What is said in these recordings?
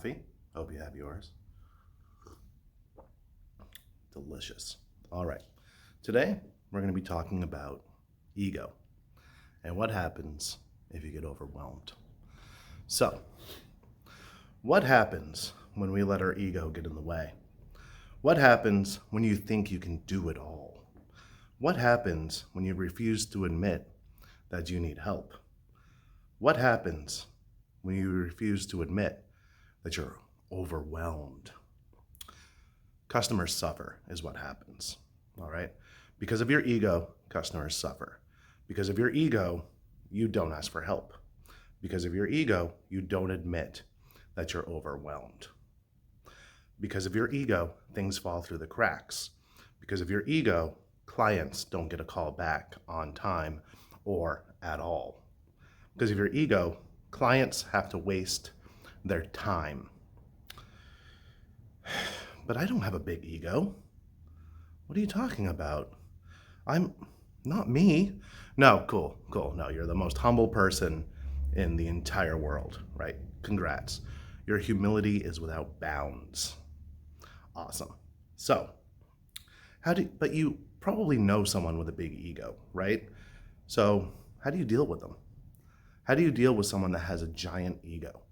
coffee. Hope you have yours. Delicious. All right. Today, we're going to be talking about ego and what happens if you get overwhelmed. So, what happens when we let our ego get in the way? What happens when you think you can do it all? What happens when you refuse to admit that you need help? What happens when you refuse to admit that you're overwhelmed? Customers suffer is what happens, all right? Because of your ego, customers suffer. Because of your ego, you don't ask for help. Because of your ego, you don't admit that you're overwhelmed. Because of your ego, things fall through the cracks. Because of your ego, clients don't get a call back on time or at all. Because of your ego, clients have to waste their time. But I don't have a big ego. What are you talking about? I'm not me. No, cool. No, you're the most humble person in the entire world, right? Congrats. Your humility is without bounds. Awesome. So, but you probably know someone with a big ego, right? So, how do you deal with them? How do you deal with someone that has a giant ego?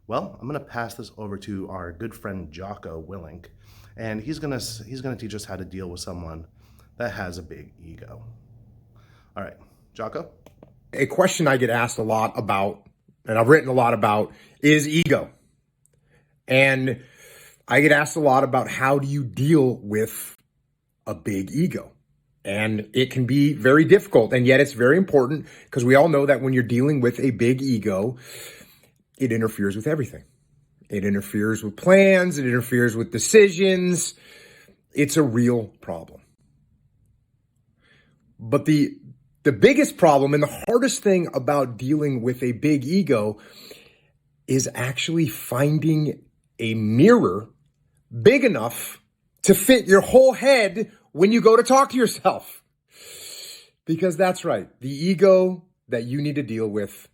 Well, I'm going to pass this over to our good friend Jocko Willink, and he's going to teach us how to deal with someone that has a big ego. All right, Jocko? A question I get asked a lot about, and I've written a lot about, is ego. And I get asked a lot about how do you deal with a big ego? And it can be very difficult, and yet it's very important because we all know that when you're dealing with a big ego, it interferes with everything. It interferes with plans, it interferes with decisions. It's a real problem. But the biggest problem and the hardest thing about dealing with a big ego is actually finding a mirror big enough to fit your whole head when you go to talk to yourself. Because that's right, the ego that you need to deal with,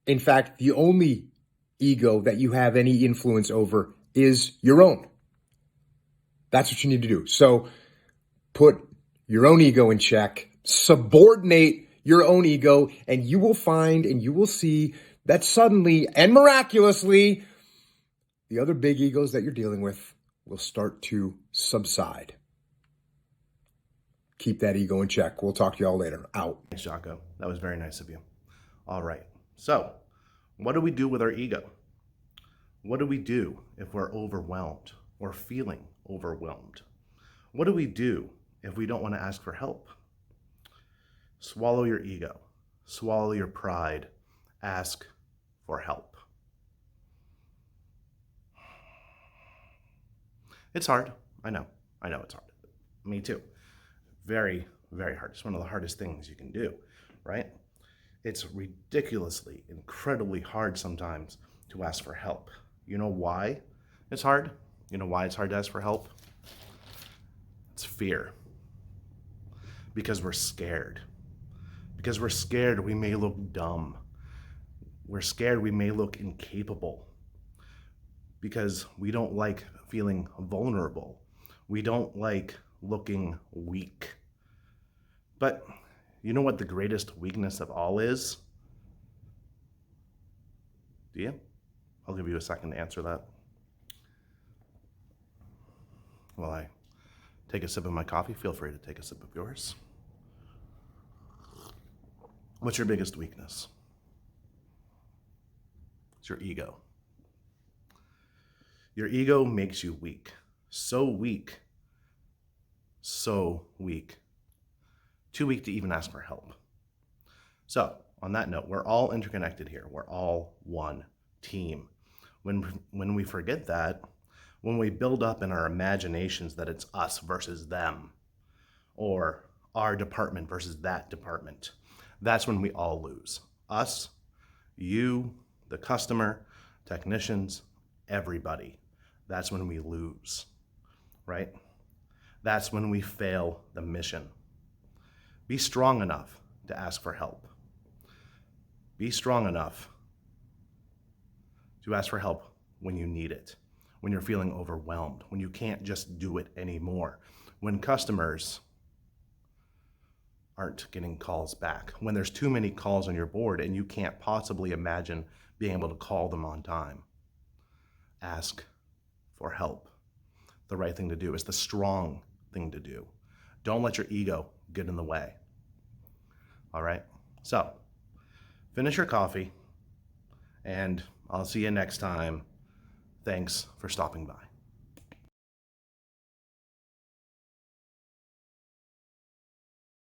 in fact, the only ego that you have any influence over is your own. That's what you need to do. So put your own ego in check, subordinate your own ego, and you will find and you will see that suddenly and miraculously, the other big egos that you're dealing with will start to subside. Keep that ego in check. We'll talk to y'all later. Out. Thanks, Jocko. That was very nice of you. All right. So, what do we do with our ego? What do we do if we're overwhelmed or feeling overwhelmed? What do we do if we don't want to ask for help? Swallow your ego. Swallow your pride. Ask for help. It's hard. I know it's hard. Me too. Very, very hard. It's one of the hardest things you can do, right? It's ridiculously, incredibly hard sometimes to ask for help. You know why it's hard? You know why it's hard to ask for help? It's fear. Because we're scared. Because we're scared we may look dumb. We're scared we may look incapable. Because we don't like feeling vulnerable. We don't like looking weak. But you know what the greatest weakness of all is? Do you? I'll give you a second to answer that. While I take a sip of my coffee, feel free to take a sip of yours. What's your biggest weakness? It's your ego. Your ego makes you weak. So weak. So weak. Too weak to even ask for help. So, on that note, we're all interconnected here. We're all one team. When we forget that, when we build up in our imaginations that it's us versus them, or our department versus that department, that's when we all lose. Us, you, the customer, technicians, everybody. That's when we lose, right? That's when we fail the mission. Be strong enough to ask for help. Be strong enough to ask for help when you need it, when you're feeling overwhelmed, when you can't just do it anymore, when customers aren't getting calls back, when there's too many calls on your board and you can't possibly imagine being able to call them on time. Ask for help. The right thing to do is the strong thing to do. Don't let your ego get in the way. All right? So, finish your coffee, and I'll see you next time. Thanks for stopping by.